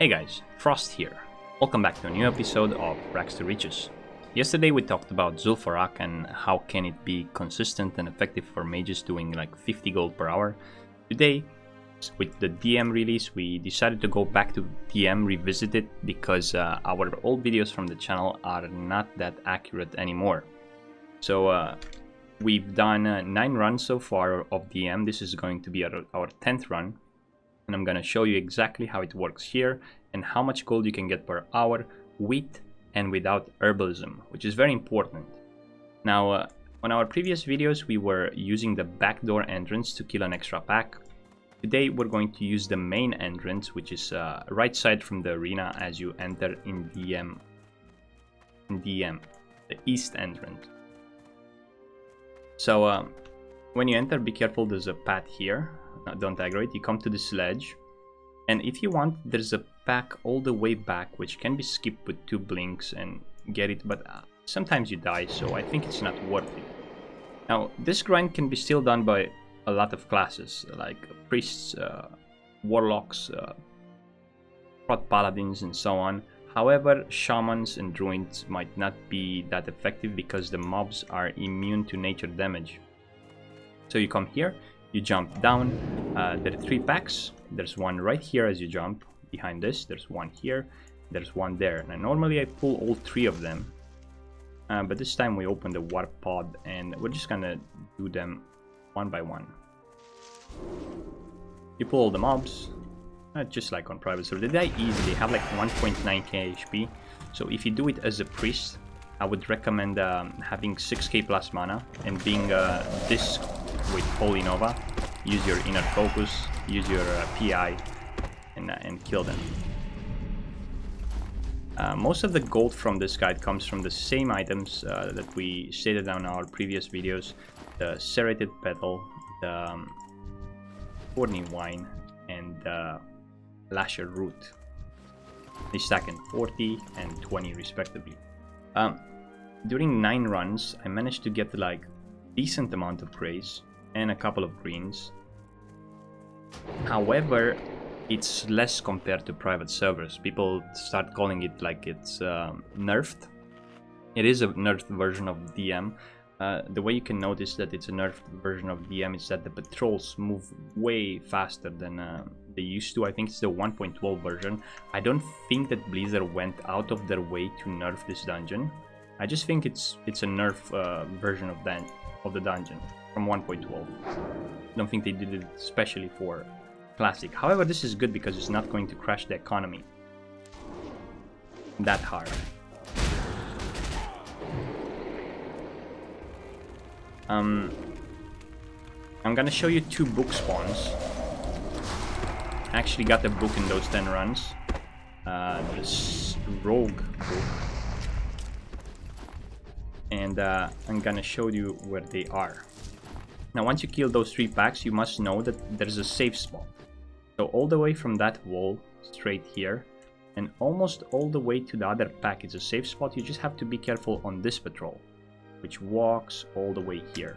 Hey guys, Frost here. Welcome back to a new episode of Rags to Riches. Yesterday we talked about Zul'Farrak and how can it be consistent and effective for mages doing like 50 gold per hour. Today, with the DM release, we decided to go back to DM, revisit it, because our old videos from the channel are not that accurate anymore. So we've done 9 runs so far of DM. This is going to be our 10th run. And I'm gonna show you exactly how it works here and how much gold you can get per hour with and without herbalism, which is very important. Now, on our previous videos, we were using the backdoor entrance to kill an extra pack. Today, we're going to use the main entrance, which is right side from the arena as you enter in DM. The east entrance. So, when you enter, be careful, there's a path here. Don't aggro it. You come to this ledge, and if you want, there's a pack all the way back which can be skipped with 2 blinks and get it, but sometimes you die, so I think it's not worth it. Now, this grind can be still done by a lot of classes like priests, warlocks, paladins, and so on. However, shamans and druids might not be that effective because the mobs are immune to nature damage. So you come here, you jump down, there are 3 packs. There's one right here as you jump, behind this, there's one here, there's one there. Now normally I pull all 3 of them, but this time we open the warp pod and we're just gonna do them one by one. You pull all the mobs, just like on private server. They die easy, they have like 1.9k HP, so if you do it as a priest, I would recommend having 6k plus mana and being this with Holy Nova. Use your inner focus, use your PI, and kill them. Most of the gold from this guide comes from the same items that we stated on our previous videos: the serrated petal, the thorny wine, and the Lasher root. They stack in 40 and 20 respectively. During 9 runs, I managed to get like decent amount of grays and a couple of greens. However, it's less compared to private servers. People start calling it like it's nerfed. It is a nerfed version of DM. The way you can notice that it's a nerfed version of DM is that the patrols move way faster than they used to. I think it's the 1.12 version. I don't think that Blizzard went out of their way to nerf this dungeon. I just think it's a nerf version of the dungeon from 1.12. I don't think they did it especially for Classic. However, this is good because it's not going to crash the economy that hard. I'm gonna show you 2 book spawns. I actually got a book in those 10 runs. This rogue book. And I'm gonna show you where they are. Now, once you kill those 3 packs, you must know that there's a safe spot. So all the way from that wall, straight here, and almost all the way to the other pack is a safe spot. You just have to be careful on this patrol, which walks all the way here.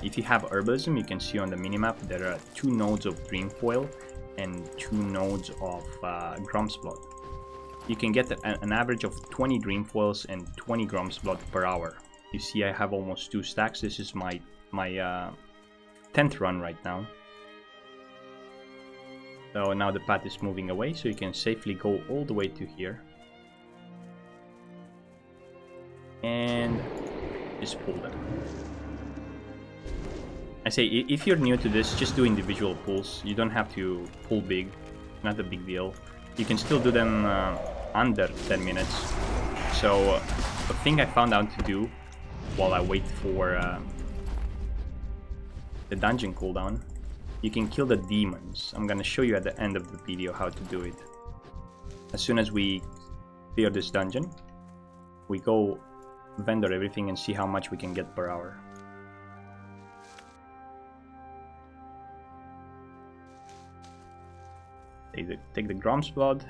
If you have herbalism, you can see on the minimap there are 2 nodes of Dreamfoil and 2 nodes of Grum's Blood. You can get an average of 20 Dreamfoils and 20 Grum's Blood per hour. You see I have almost 2 stacks. This is my 10th run right now. So now the path is moving away, so you can safely go all the way to here. And just pull them. I say, if you're new to this, just do individual pulls. You don't have to pull big, not a big deal. You can still do them under 10 minutes. So the thing I found out to do while I wait for the dungeon cooldown, you can kill the demons. I'm gonna show you at the end of the video how to do it. As soon as we clear this dungeon, we go vendor everything and see how much we can get per hour. Take the Grum's Blood,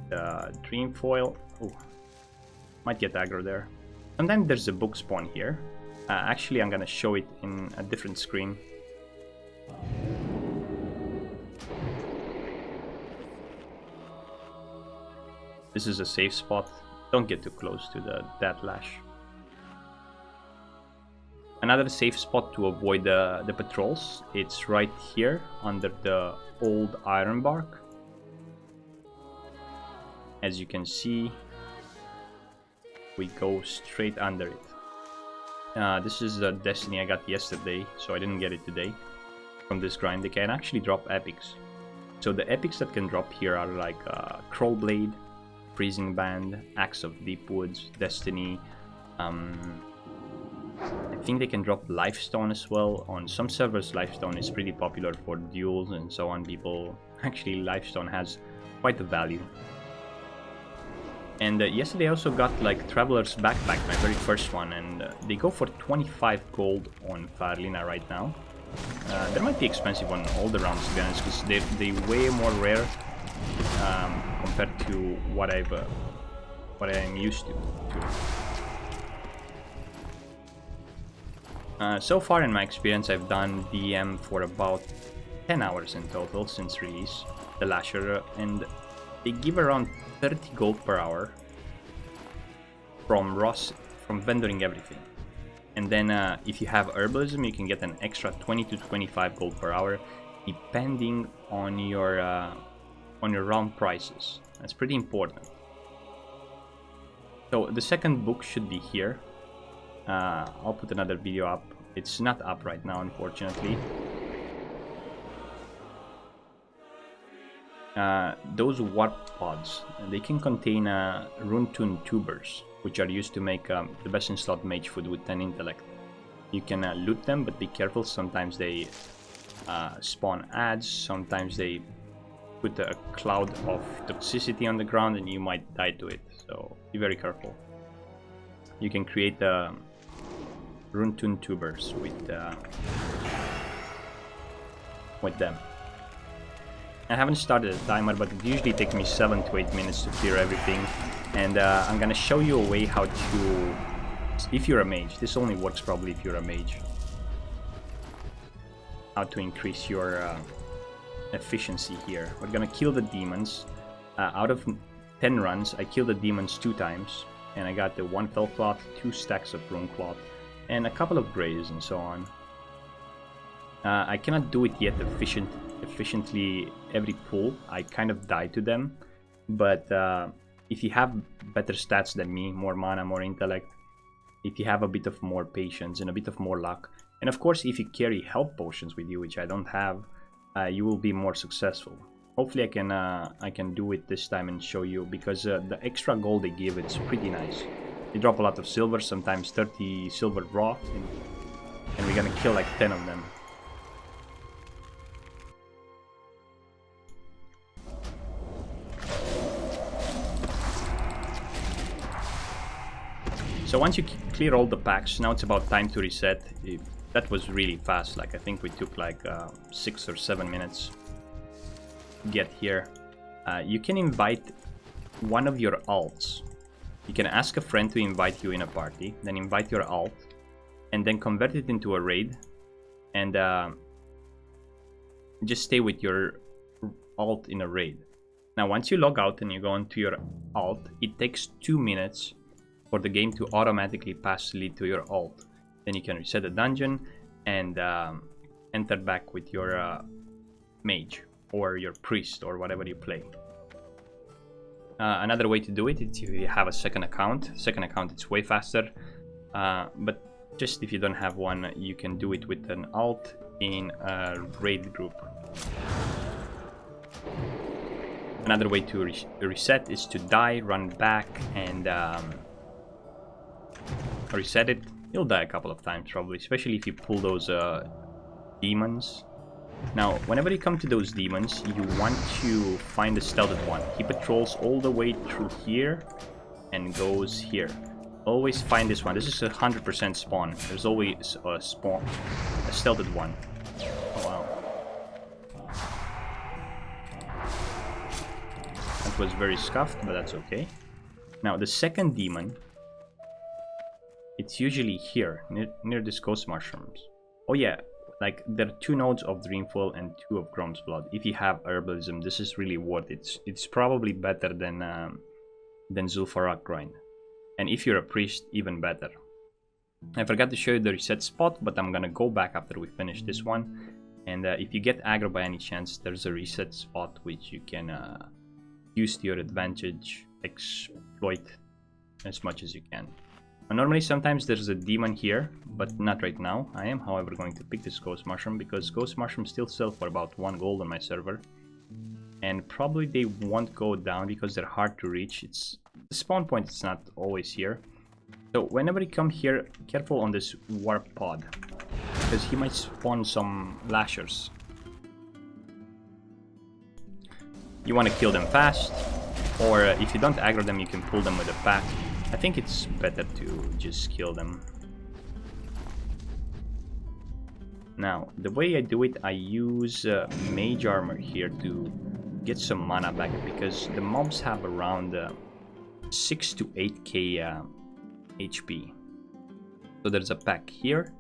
the Dreamfoil. Oh, might get aggro there. And then there's a book spawn here. Actually, I'm gonna show it in a different screen. This is a safe spot. Don't get too close to that lash. Another safe spot to avoid the patrols, it's right here under the old iron bark. As you can see, we go straight under it. This is the destiny I got yesterday, so I didn't get it today. From this grind, they can actually drop epics. So the epics that can drop here are like Troll Blade, Freezing Band, Axe of Deep Woods, Destiny. I think they can drop Lifestone as well. On some servers, Lifestone is pretty popular for duels and so on. Actually, Lifestone has quite a value. And yesterday I also got like Traveler's Backpack, my very first one, and they go for 25 gold on Farlina right now. They might be expensive on all the rounds, to be honest, because they're way more rare compared to what I'm used to. So far in my experience, I've done DM for about 10 hours in total since release, the Lasher, and they give around 30 gold per hour from vendoring everything. And then if you have herbalism, you can get an extra 20 to 25 gold per hour, depending on your round prices. That's pretty important. So the second book should be here. I'll put another video up. It's not up right now, unfortunately. Those warp pods, they can contain rune-tune tubers, which are used to make the best in slot mage food with 10 intellect. You can loot them, but be careful. Sometimes they spawn ads, sometimes they put a cloud of toxicity on the ground and you might die to it, so be very careful. You can create rune-tune tubers with them. I haven't started a timer, but it usually takes me 7 to 8 minutes to clear everything. And I'm gonna show you a way how to, if you're a mage, this only works probably if you're a mage, how to increase your efficiency here. We're gonna kill the demons. Out of 10 runs, I killed the demons 2 times, and I got the 1 fell cloth, 2 stacks of rune cloth, and a couple of grays and so on. I cannot do it yet efficiently every pull. I kind of die to them, but if you have better stats than me, more mana, more intellect, if you have a bit of more patience and a bit of more luck, and of course if you carry health potions with you, which I don't have, you will be more successful. Hopefully I can do it this time and show you, because the extra gold they give, it's pretty nice. They drop a lot of silver, sometimes 30 silver raw, and we're gonna kill like 10 of them. So once you clear all the packs, now it's about time to reset. That was really fast, like I think we took like 6 or 7 minutes to get here. You can invite one of your alts. You can ask a friend to invite you in a party, then invite your alt, and then convert it into a raid, and just stay with your alt in a raid. Now once you log out and you go into your alt, it takes 2 minutes for the game to automatically pass the lead to your alt. Then you can reset the dungeon and enter back with your mage or your priest or whatever you play. Another way to do it is if you have a second account. Second account, it's way faster, but just if you don't have one, you can do it with an alt in a raid group. Another way to reset is to die, run back, and reset it. You'll die a couple of times probably, especially if you pull those demons. Now whenever you come to those demons, you want to find the stealthed one. He patrols all the way through here and goes here. Always find this one. This is 100% spawn. There's always a stealthed one. Oh wow, that was very scuffed, but that's okay. Now the second demon, it's usually here, near these ghost mushrooms. Oh yeah, like there are 2 nodes of Dreamfall and 2 of Grom's Blood. If you have herbalism, this is really worth it. It's probably better than then Zul'Farrak grind. And if you're a priest, even better. I forgot to show you the reset spot, but I'm gonna go back after we finish this one. And if you get aggro by any chance, there's a reset spot which you can use to your advantage, exploit as much as you can. Normally sometimes there's a demon here, but not right now. I am however going to pick this ghost mushroom because ghost mushrooms still sell for about 1 gold on my server. And probably they won't go down because they're hard to reach. It's the spawn point is not always here. So whenever you come here, careful on this warp pod, because he might spawn some Lashers. You want to kill them fast, or if you don't aggro them, you can pull them with a pack. I think it's better to just kill them. Now, the way I do it, I use mage armor here to get some mana back, because the mobs have around 6 to 8k HP. So there's a pack here,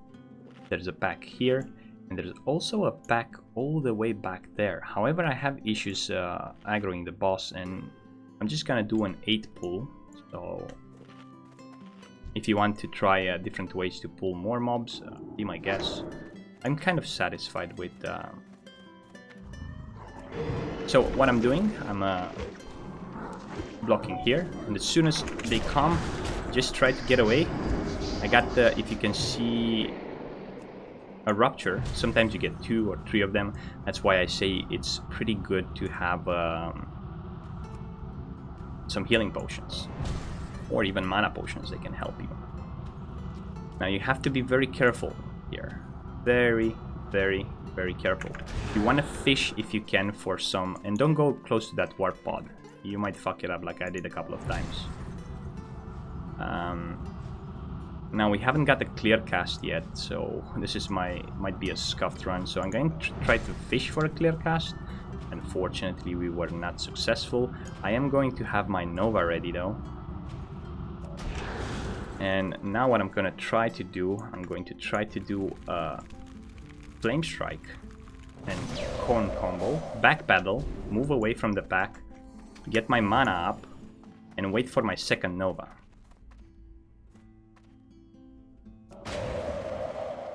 there's a pack here, and there's also a pack all the way back there. However, I have issues aggroing the boss, and I'm just gonna do an 8 pull. So if you want to try different ways to pull more mobs, be my guess. I'm kind of satisfied with... So what I'm doing, I'm blocking here, and as soon as they come, just try to get away. I got the, if you can see, a rupture. Sometimes you get 2 or 3 of them. That's why I say it's pretty good to have some healing potions, or even mana potions. They can help you. Now you have to be very careful here. Very, very, very careful. You want to fish if you can for some, and don't go close to that warp pod. You might fuck it up like I did a couple of times. Now we haven't got a clear cast yet, so this is might be a scuffed run. So I'm going to try to fish for a clear cast. Unfortunately, we were not successful. I am going to have my Nova ready though. And now what I'm gonna try to do, I'm going to try to do a Flame Strike and Corn combo, backpedal, move away from the pack, get my mana up, and wait for my second Nova.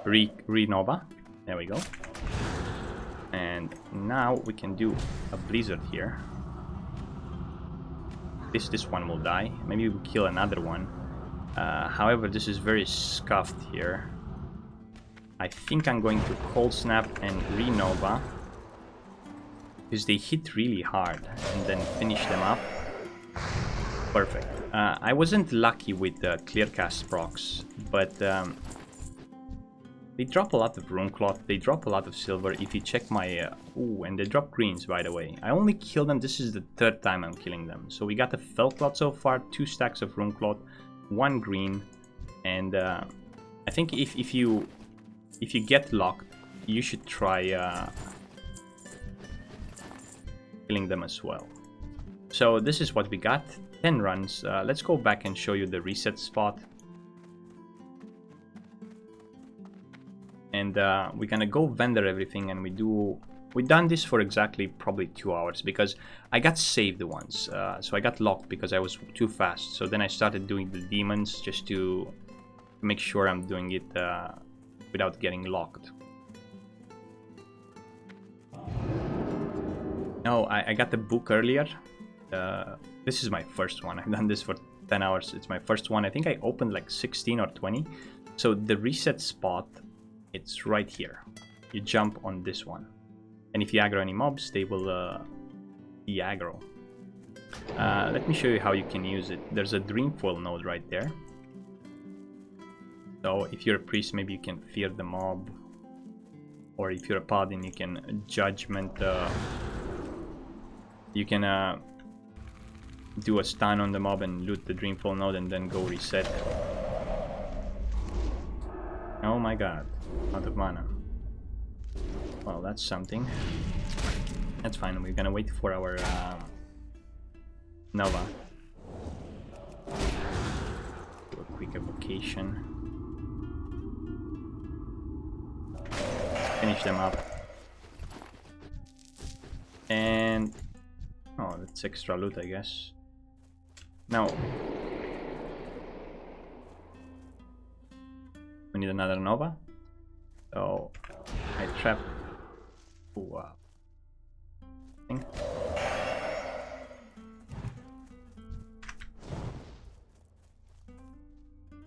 Re-Nova, there we go. And now we can do a Blizzard here. This one will die, maybe we'll kill another one. However, this is very scuffed here. I think I'm going to Cold Snap and Re-Nova, because they hit really hard, and then finish them up. Perfect. I wasn't lucky with the clear cast procs, but they drop a lot of rune cloth, they drop a lot of silver. If you check my... ooh, and they drop greens, by the way. I only killed them, this is the 3rd time I'm killing them. So we got a fell cloth so far, 2 stacks of rune cloth, 1 green, and I think if you get locked, you should try killing them as well. So this is what we got, 10 runs. Let's go back and show you the reset spot. And we're gonna go vendor everything, and we done this for exactly probably 2 hours, because I got saved once. So I got locked because I was too fast. So then I started doing the demons just to make sure I'm doing it without getting locked. No, I got the book earlier. This is my first one. I've done this for 10 hours. It's my first one. I think I opened like 16 or 20. So the reset spot, it's right here. You jump on this one. And if you aggro any mobs, they will de-aggro. Let me show you how you can use it. There's a Dreamfoil node right there. So if you're a priest, maybe you can fear the mob. Or if you're a paladin, you can judgment. You can do a stun on the mob and loot the Dreamfoil node and then go reset. Oh my god, out of mana. Well, that's something. That's fine, we're gonna wait for our Nova. Do a quick evocation. Finish them up. And... oh, that's extra loot, I guess. Now, we need another Nova. So, I trap. Wow.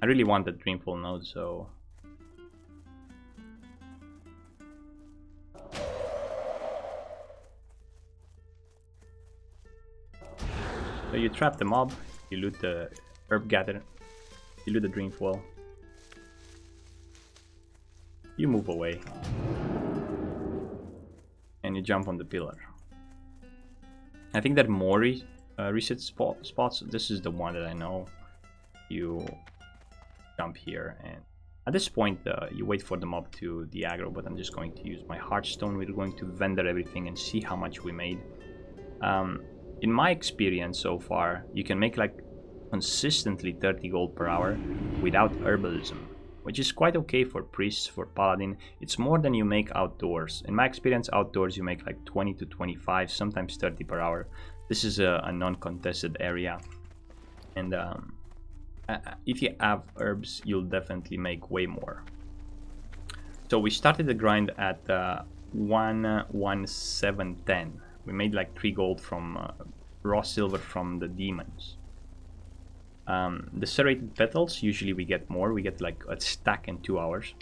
I really want the Dreamfall node, so... So you trap the mob, you loot the herb gather, you loot the Dreamfall. You move away. And you jump on the pillar. I think that more reset spots, this is the one that I know. You jump here, and at this point you wait for the mob to the aggro, but I'm just going to use my Hearthstone. We're going to vendor everything and see how much we made. In my experience so far, you can make like consistently 30 gold per hour without herbalism, which is quite okay for priests, for paladin. It's more than you make outdoors. In my experience, outdoors you make like 20 to 25, sometimes 30 per hour. This is a non-contested area, and if you have herbs, you'll definitely make way more. So we started the grind at 11710. We made like 3 gold from raw silver from the demons. The serrated petals, usually we get more. We get like a stack in 2 hours.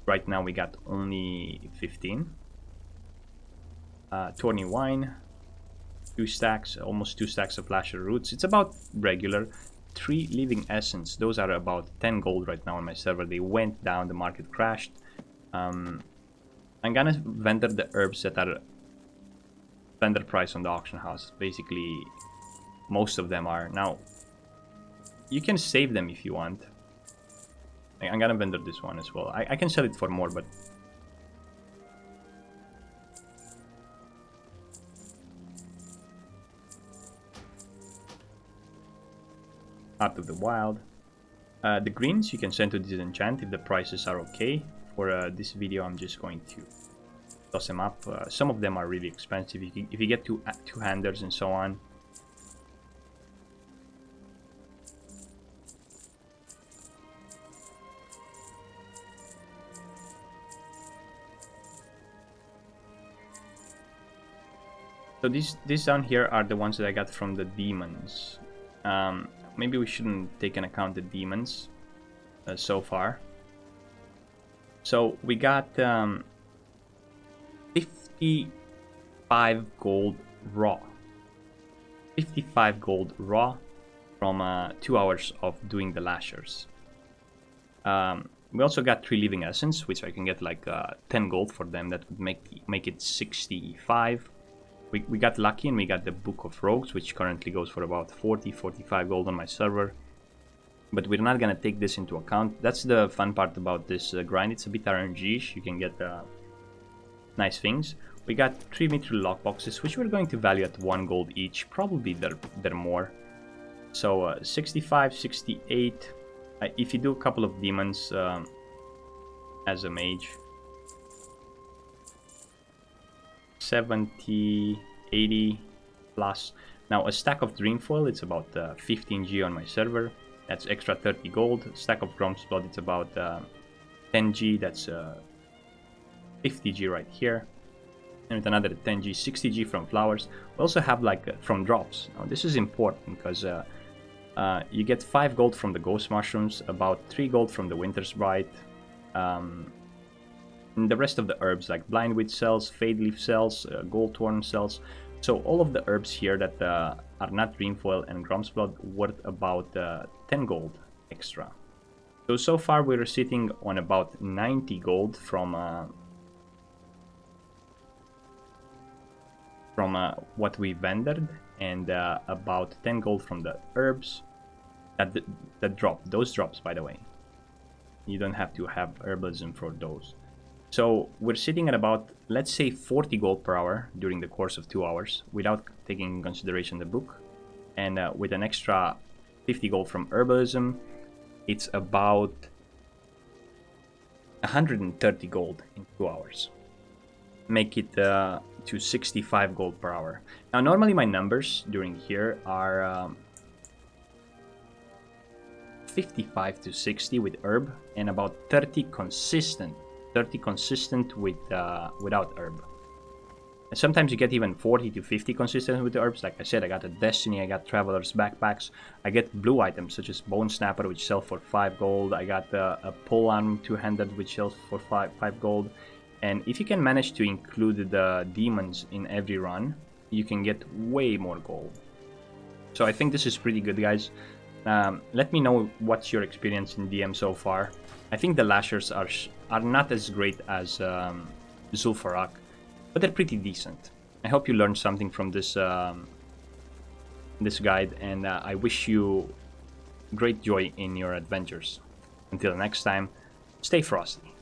Right now we got only 15. Thorny wine, 2 stacks, almost 2 stacks of Lasher roots. It's about regular. 3 living essence, those are about 10 gold right now on my server. They went down, the market crashed. I'm gonna vendor the herbs that are vendor price on the auction house. Basically, most of them are. Now, you can save them if you want. I'm gonna vendor this one as well. I can sell it for more, but Out of the Wild. The greens you can send to disenchant if the prices are okay. For this video, I'm just going to toss them up. Some of them are really expensive. If you get two-handers and so on. So these down here are the ones that I got from the demons. Maybe we shouldn't take into account the demons so far. So we got 55 gold raw. 55 gold raw from 2 hours of doing the Lashers. We also got 3 living essence, which I can get like 10 gold for them. That would make it 65. We got lucky and we got the Book of Rogues, which currently goes for about 40-45 gold on my server. But we're not gonna take this into account. That's the fun part about this grind. It's a bit RNG-ish. You can get nice things. We got 3 mithril lockboxes, which we're going to value at 1 gold each. Probably they're more. So 65, 68. If you do a couple of demons as a mage, 70, 80 plus. Now a stack of Dreamfoil, it's about 15G on my server. That's extra 30 gold. A stack of Grom's Blood, it's about 10G. That's 50G right here. And with another 10G, 60G from flowers. We also have like from drops. Now this is important because you get 5 gold from the Ghost Mushrooms, about 3 gold from the Winter's Bright. And the rest of the herbs like Blindwitch cells, Fade Leaf cells, Goldthorn cells. So all of the herbs here that are not Dreamfoil and Grom's Blood worth about 10 gold extra. So far we're sitting on about 90 gold from what we vendored, and about 10 gold from the herbs that drop. Those drops, by the way. You don't have to have herbalism for those. So we're sitting at about, let's say, 40 gold per hour during the course of 2 hours without taking in consideration the book. And with an extra 50 gold from herbalism, it's about 130 gold in 2 hours. Make it to 65 gold per hour. Now normally my numbers during here are 55 to 60 with herb, and about 30 consistent with without herb. And sometimes you get even 40 to 50 consistent with the herbs. Like I said, I got a Destiny, I got Traveler's Backpacks, I get blue items such as Bone Snapper, which sell for 5 gold. I got a Pull Arm 2-handed, which sells for 5 gold. And if you can manage to include the demons in every run, you can get way more gold. So I think this is pretty good, guys. Let me know what's your experience in DM so far. I think the Lashers are not as great as Zul'Farrak, but they're pretty decent. I hope you learned something from this this guide, and I wish you great joy in your adventures. Until next time, stay frosty.